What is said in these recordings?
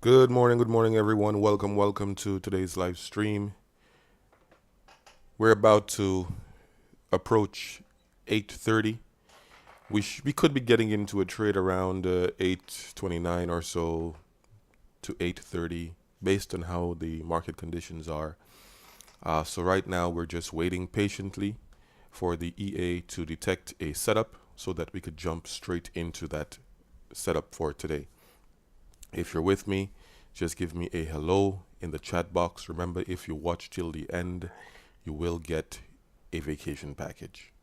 Good morning, everyone. Welcome to today's live stream. We're about to approach 8:30. We could be getting into a trade around 8:29 or so to 8:30, based on how the market conditions are. So right now we're just waiting patiently for the EA to detect a setup so that we could jump straight into that setup for today. If you're with me, just give me a hello in the chat box. Remember, if you watch till the end, you will get a vacation package.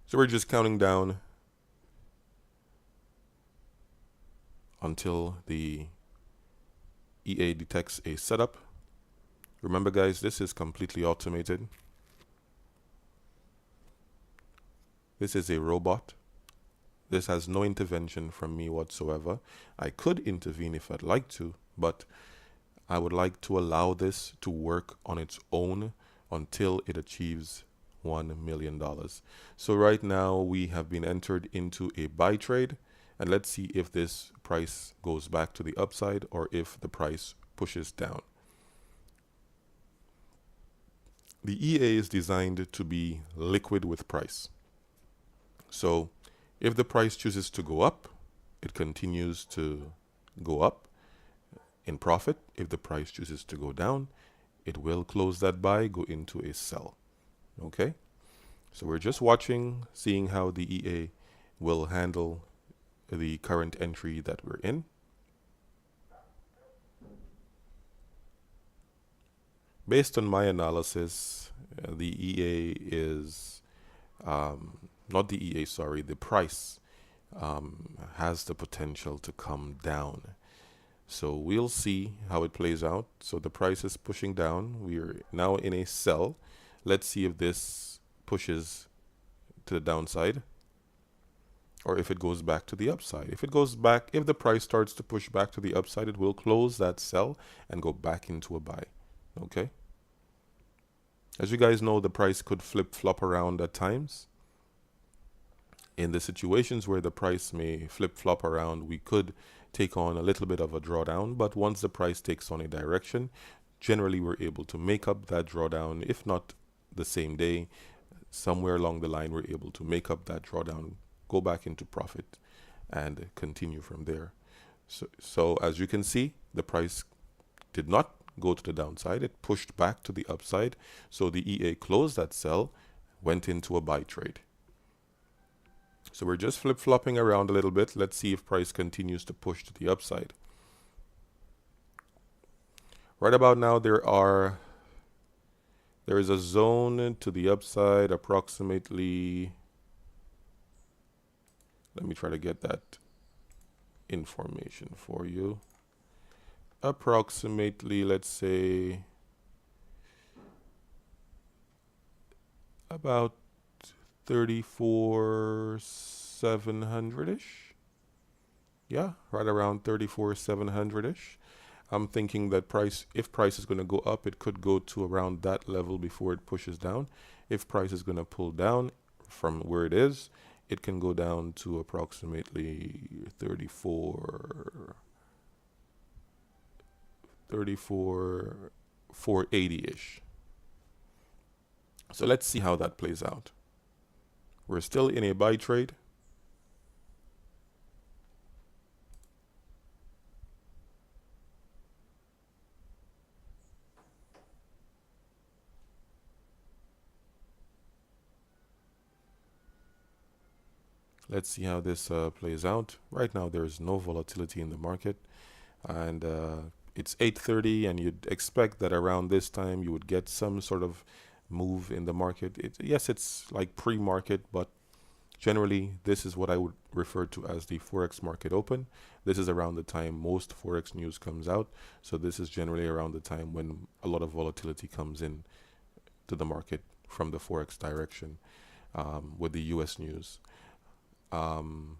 So we're just counting down until the EA detects a setup. Remember, guys, this is completely automated. This is a robot. This has no intervention from me whatsoever. I could intervene if I'd like to, but I would like to allow this to work on its own until it achieves $1 million. So right now we have been entered into a buy trade, and let's see if this price goes back to the upside or if the price pushes down. The EA is designed to be liquid with price. So if the price chooses to go up, it continues to go up in profit. If the price chooses to go down, it will close that buy, go into a sell. Okay? So we're just watching, seeing how the EA will handle the current entry that we're in. Based on my analysis, the EA is not the EA, sorry, the price has the potential to come down. So we'll see how it plays out. So the price is pushing down. We're now in a sell. Let's see if this pushes to the downside or if it goes back to the upside. If it goes back, if the price starts to push back to the upside, it will close that sell and go back into a buy. Okay? As you guys know, the price could flip-flop around at times. In the situations where the price may flip-flop around, we could take on a little bit of a drawdown, but once the price takes on a direction, generally we're able to make up that drawdown. If not the same day, somewhere along the line we're able to make up that drawdown, go back into profit, and continue from there. So as you can see, the price did not go to the downside. It pushed back to the upside. So the EA closed that sell, went into a buy trade. So we're just flip-flopping around a little bit. Let's see if price continues to push to the upside. Right about now, there is a zone to the upside approximately. Let me try to get that information for you. Approximately, let's say, about 34,700-ish. Yeah, right around 34,700-ish. I'm thinking that if price is going to go up, it could go to around that level before it pushes down. If price is going to pull down from where it is, it can go down to approximately 480-ish. So let's see how that plays out. We're still in a buy trade. Let's see how this plays out. Right now, there is no volatility in the market, and it's 8:30, and you'd expect that around this time you would get some sort of move in the market. Yes, it's like pre-market, but generally, this is what I would refer to as the Forex market open. This is around the time most Forex news comes out. So this is generally around the time when a lot of volatility comes in to the market from the Forex direction with the US news. Then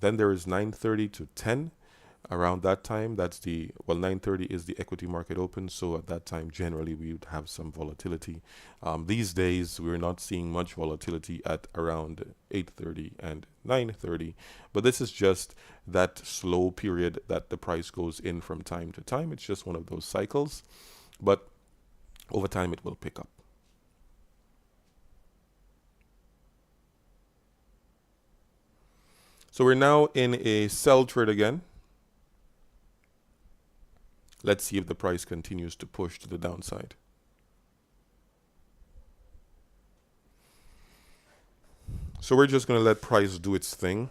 there is 9:30 to 10. around that time, that's 9:30 is the equity market open. So at that time, generally, we would have some volatility. These days, we're not seeing much volatility at around 8:30 and 9:30. But this is just that slow period that the price goes in from time to time. It's just one of those cycles. But over time, it will pick up. So we're now in a sell trade again. Let's see if the price continues to push to the downside. So we're just going to let price do its thing.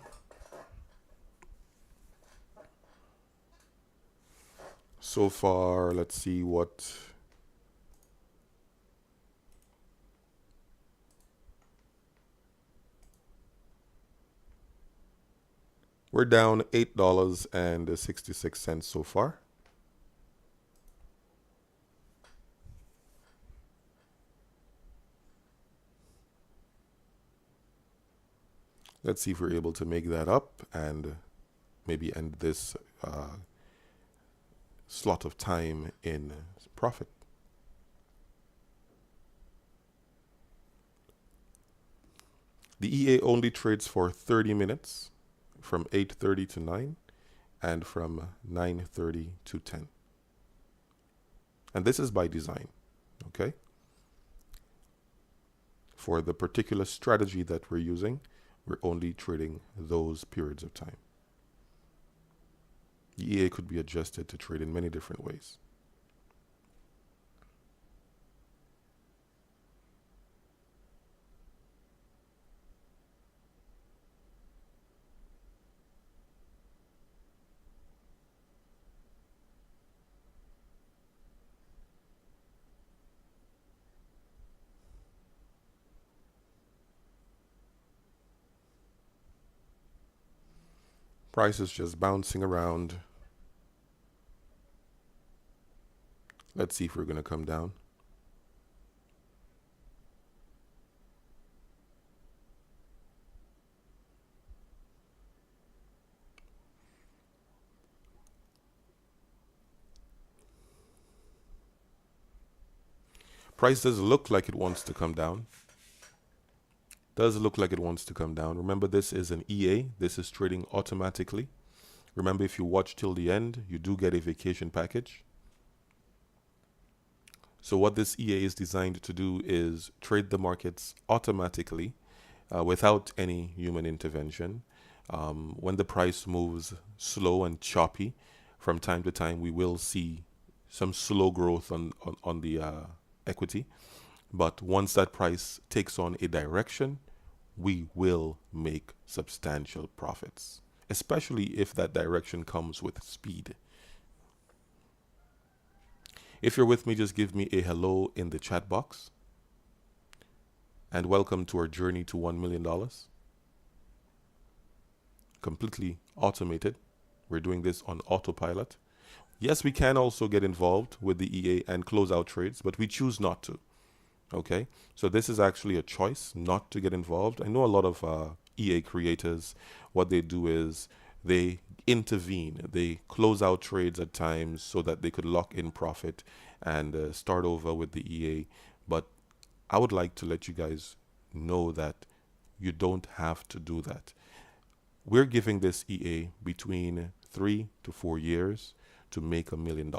So far, let's see what... We're down $8.66 so far. Let's see if we're able to make that up and maybe end this slot of time in profit. The EA only trades for 30 minutes from 8:30 to 9 and from 9:30 to 10. And this is by design, okay? For the particular strategy that we're using, we're only trading those periods of time. The EA could be adjusted to trade in many different ways. Price is just bouncing around. Let's see if we're going to come down. Price does look like it wants to come down. Does look like it wants to come down. Remember, this is an EA. This is trading automatically. Remember, if you watch till the end, you do get a vacation package. So what this EA is designed to do is trade the markets automatically without any human intervention. When the price moves slow and choppy, from time to time, we will see some slow growth on the equity. But once that price takes on a direction, we will make substantial profits, especially if that direction comes with speed. If you're with me, just give me a hello in the chat box. And welcome to our journey to $1 million. Completely automated. We're doing this on autopilot. Yes, we can also get involved with the EA and close out trades, but we choose not to. Okay, so this is actually a choice not to get involved. I know a lot of EA creators, what they do is they intervene. They close out trades at times so that they could lock in profit and start over with the EA. But I would like to let you guys know that you don't have to do that. We're giving this EA between 3 to 4 years to make $1 million.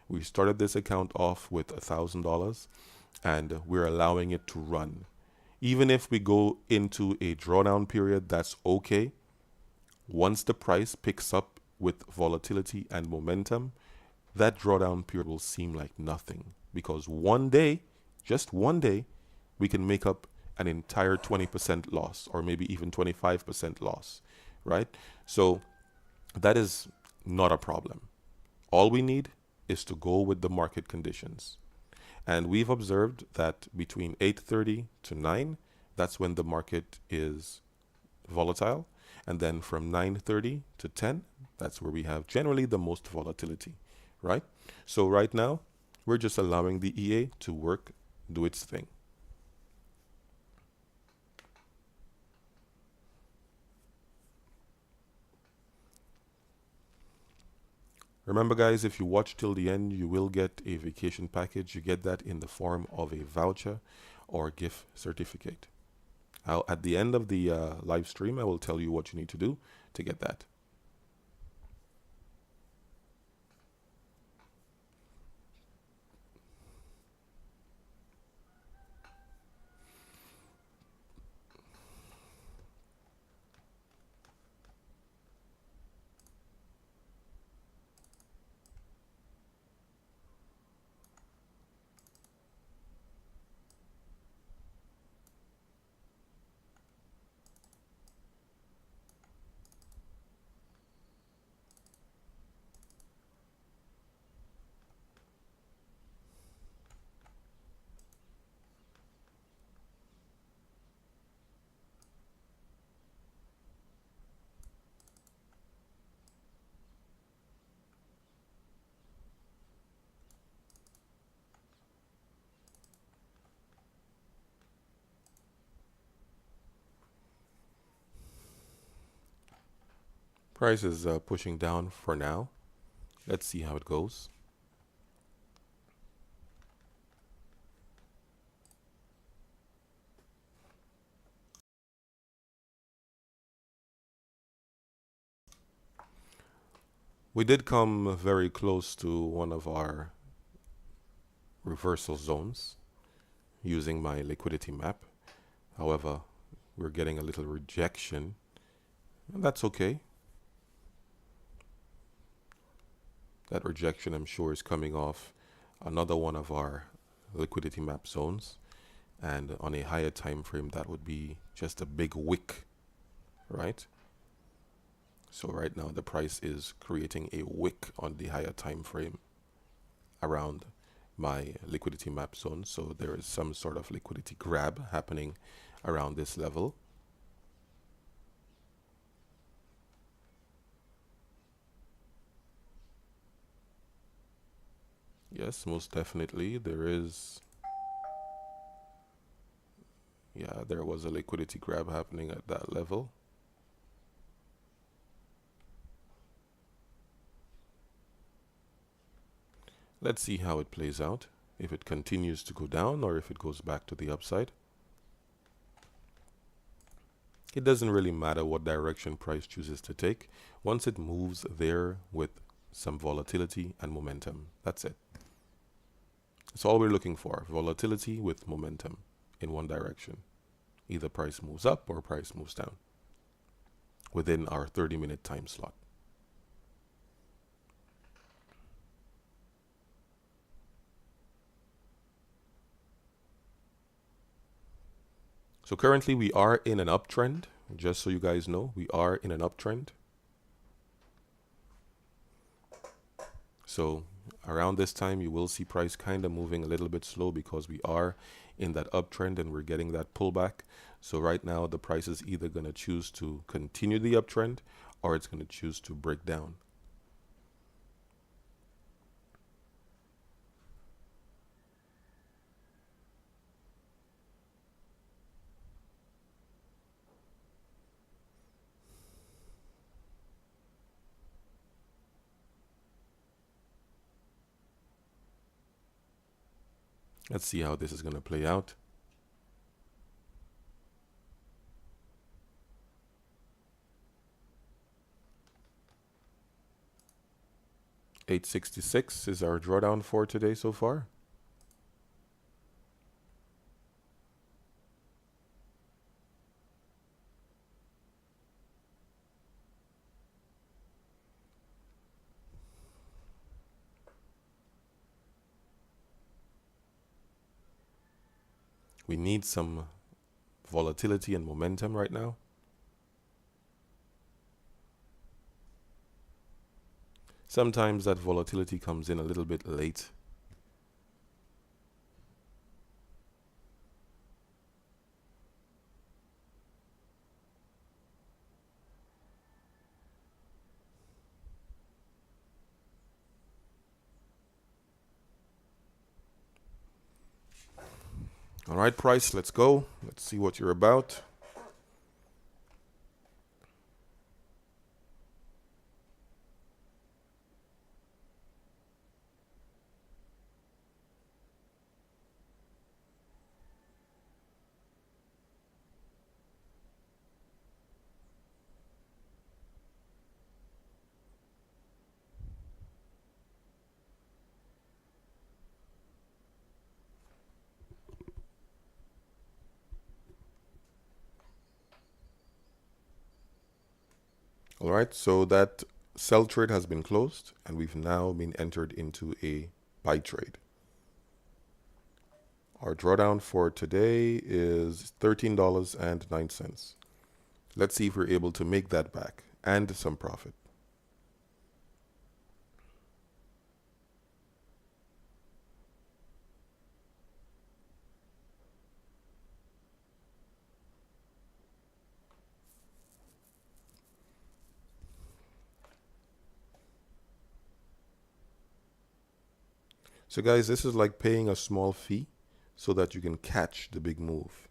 We started this account off with $1,000 and we're allowing it to run. Even if we go into a drawdown period, that's okay. Once the price picks up with volatility and momentum, that drawdown period will seem like nothing, because one day, just one day, we can make up an entire 20% loss or maybe even 25% loss, right? So that is not a problem. All we need is to go with the market conditions. And we've observed that between 8:30 to 9, that's when the market is volatile. And then from 9:30 to 10, that's where we have generally the most volatility, right? So right now, we're just allowing the EA to work, do its thing. Remember, guys, if you watch till the end, you will get a vacation package. You get that in the form of a voucher or gift certificate. At the end of the live stream, I will tell you what you need to do to get that. Price is pushing down for now. Let's see how it goes. We did come very close to one of our reversal zones using my liquidity map. However, we're getting a little rejection, and that's okay. That rejection, I'm sure, is coming off another one of our liquidity map zones, and on a higher time frame, that would be just a big wick, right? So right now the price is creating a wick on the higher time frame around my liquidity map zone. So there is some sort of liquidity grab happening around this level. Yes, most definitely there is. Yeah, there was a liquidity grab happening at that level. Let's see how it plays out, if it continues to go down or if it goes back to the upside. It doesn't really matter what direction price chooses to take once it moves there with some volatility and momentum. That's it. That's all we're looking for, volatility with momentum in one direction. Either price moves up or price moves down within our 30-minute time slot. So currently we are in an uptrend. Just so you guys know, we are in an uptrend. So around this time, you will see price kind of moving a little bit slow because we are in that uptrend and we're getting that pullback. So right now, the price is either going to choose to continue the uptrend or it's going to choose to break down. Let's see how this is going to play out. $866 is our drawdown for today so far. We need some volatility and momentum right now. Sometimes that volatility comes in a little bit late. All right, price, let's go. Let's see what you're about. All right, so that sell trade has been closed and we've now been entered into a buy trade. Our drawdown for today is $13.09. Let's see if we're able to make that back and some profit. So guys, this is like paying a small fee so that you can catch the big move.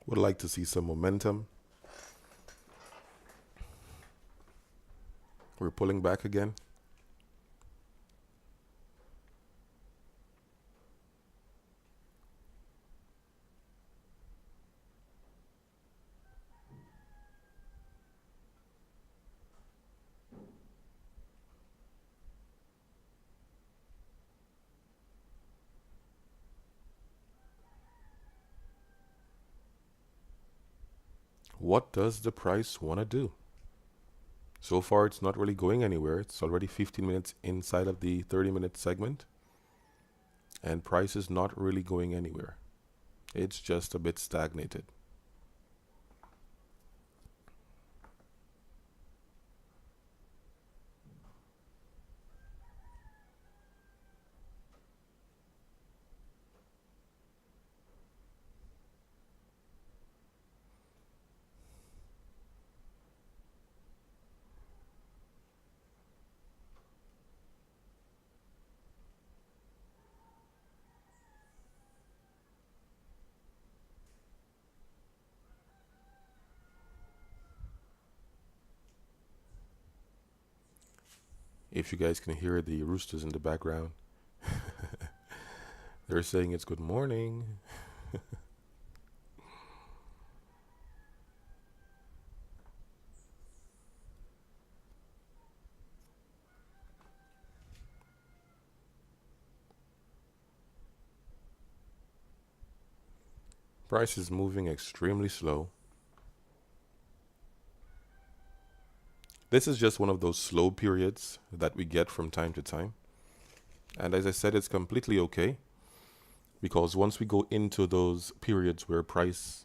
Would like to see some momentum. We're pulling back again. What does the price want to do? So far, it's not really going anywhere. It's already 15 minutes inside of the 30-minute segment. And price is not really going anywhere. It's just a bit stagnated. If you guys can hear the roosters in the background, they're saying it's good morning. Price is moving extremely slow. This is just one of those slow periods that we get from time to time. And as I said, it's completely okay, because once we go into those periods where price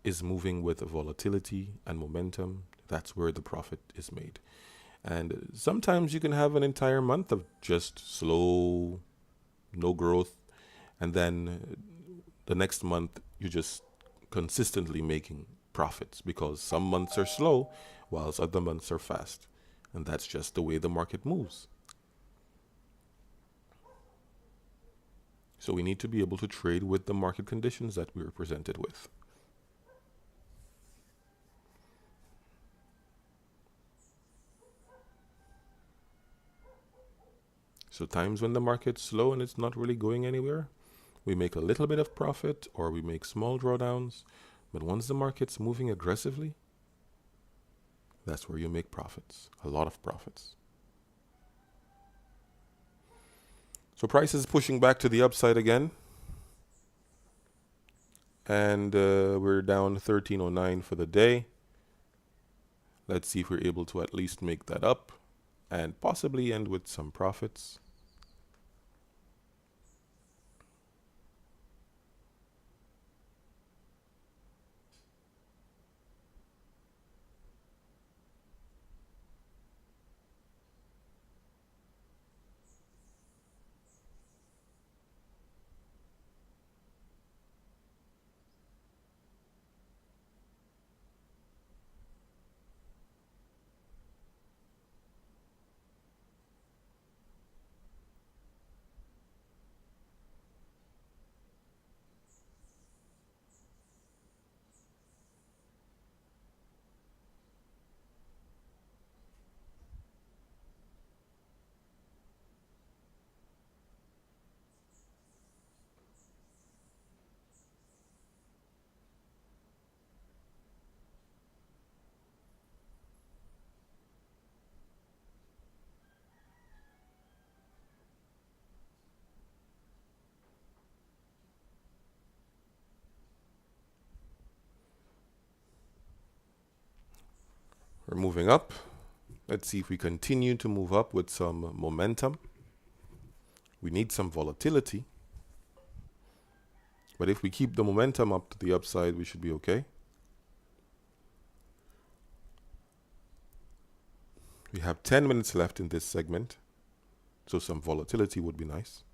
is moving with volatility and momentum, that's where the profit is made. And sometimes you can have an entire month of just slow, no growth, and then the next month you're just consistently making profits, because some months are slow whilst other months are fast. And that's just the way the market moves. So we need to be able to trade with the market conditions that we are presented with. So times when the market's slow and it's not really going anywhere, we make a little bit of profit or we make small drawdowns. But once the market's moving aggressively, that's where you make profits, a lot of profits. So price is pushing back to the upside again. And we're down 1309 for the day. Let's see if we're able to at least make that up and possibly end with some profits. We're moving up. Let's see if we continue to move up with some momentum. We need some volatility. But if we keep the momentum up to the upside, we should be okay. We have 10 minutes left in this segment, so some volatility would be nice.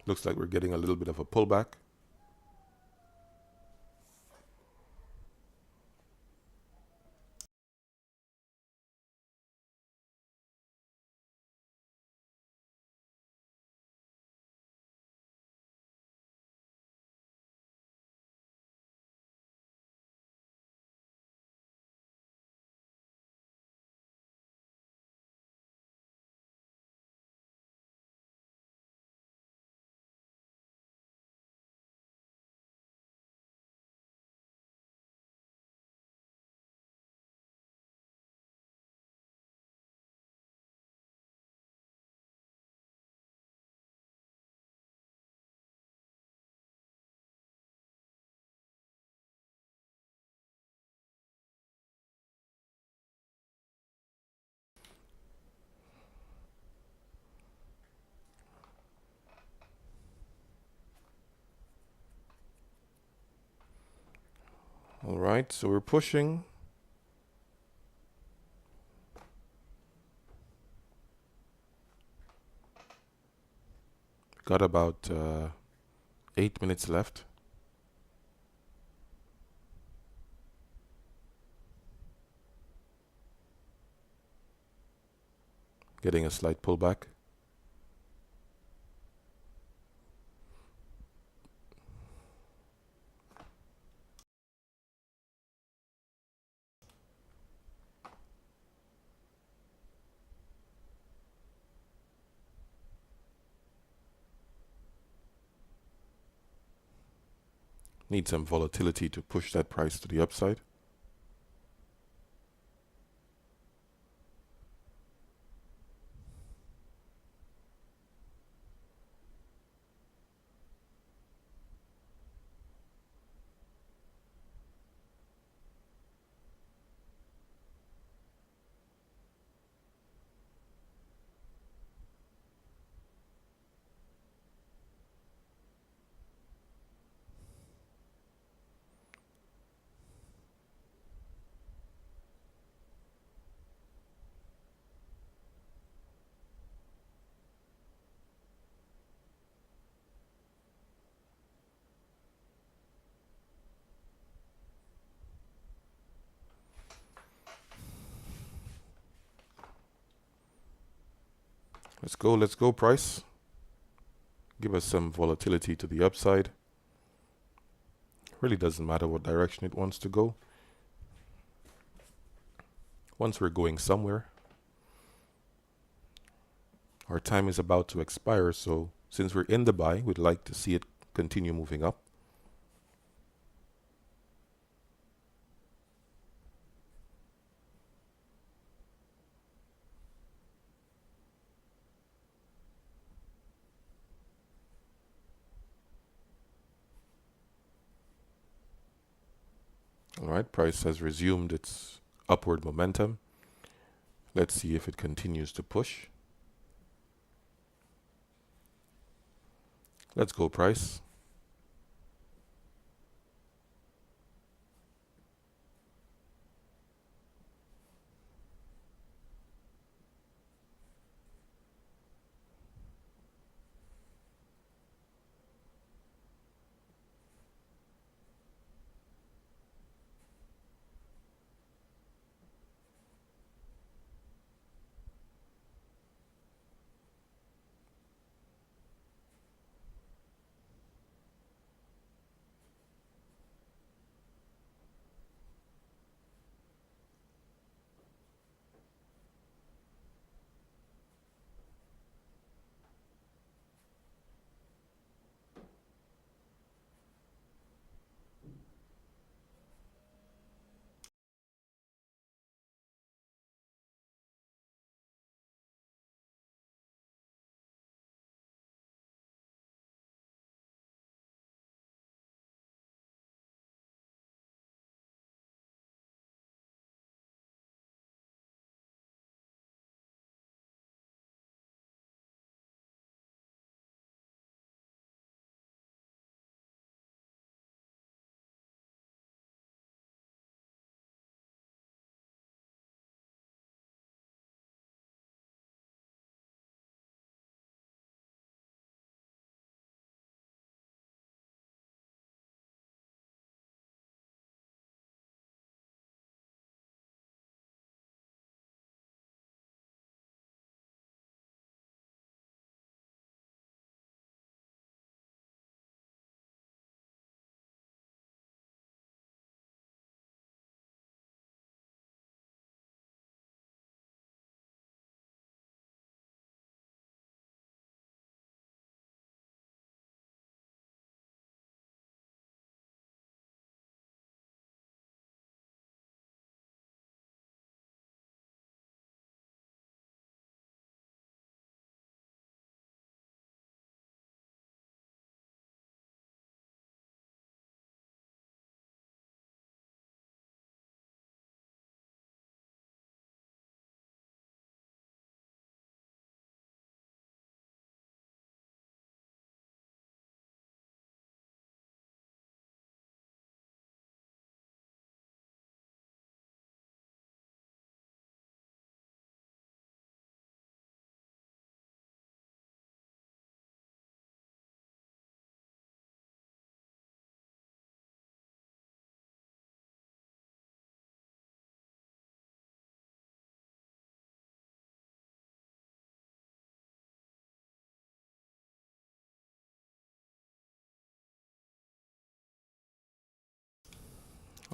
Looks like we're getting a little bit of a pullback. All right, so we're pushing. Got about 8 minutes left. Getting a slight pullback. Need some volatility to push that price to the upside. Let's go, price. Give us some volatility to the upside. Really doesn't matter what direction it wants to go. Once we're going somewhere. Our time is about to expire, so since we're in the buy, we'd like to see it continue moving up. All right, price has resumed its upward momentum. Let's see if it continues to push. Let's go, price.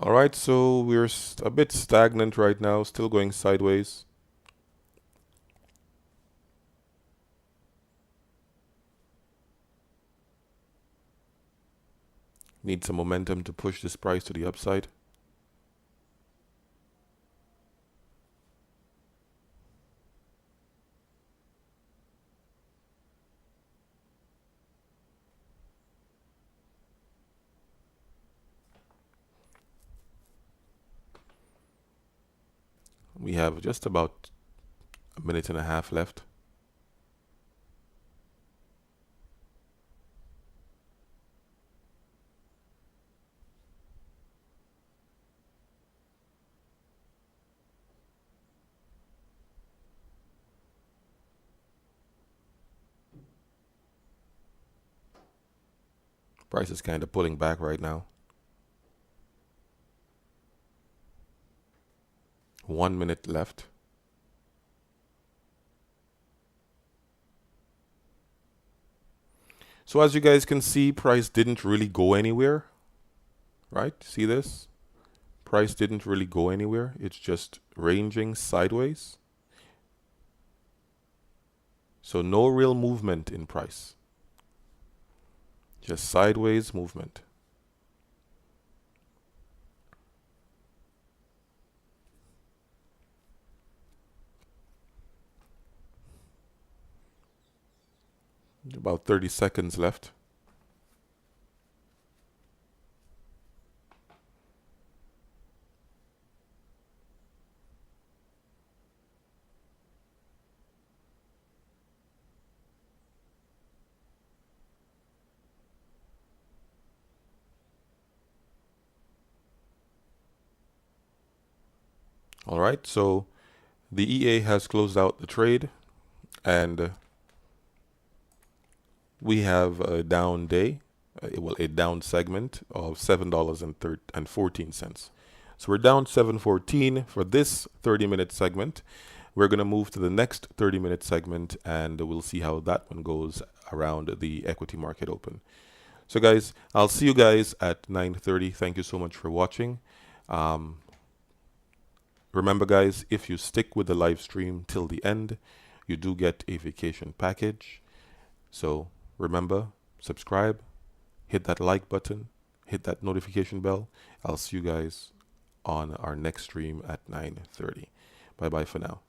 All right, so we're a bit stagnant right now, still going sideways. Need some momentum to push this price to the upside. We have just about a minute and a half left. Price is kind of pulling back right now. 1 minute left. So as you guys can see, price didn't really go anywhere, right? See this? Price didn't really go anywhere. It's just ranging sideways. So no real movement in price. Just sideways movement. About 30 seconds left. All right, so the EA has closed out the trade, and we have a down day, a down segment of $7.14. So we're down 7.14 for this 30-minute segment. We're going to move to the next 30-minute segment, and we'll see how that one goes around the equity market open. So guys, I'll see you guys at 9:30. Thank you so much for watching. Remember guys, if you stick with the live stream till the end, you do get a vacation package. So remember, subscribe, hit that like button, hit that notification bell. I'll see you guys on our next stream at 9:30. Bye bye for now.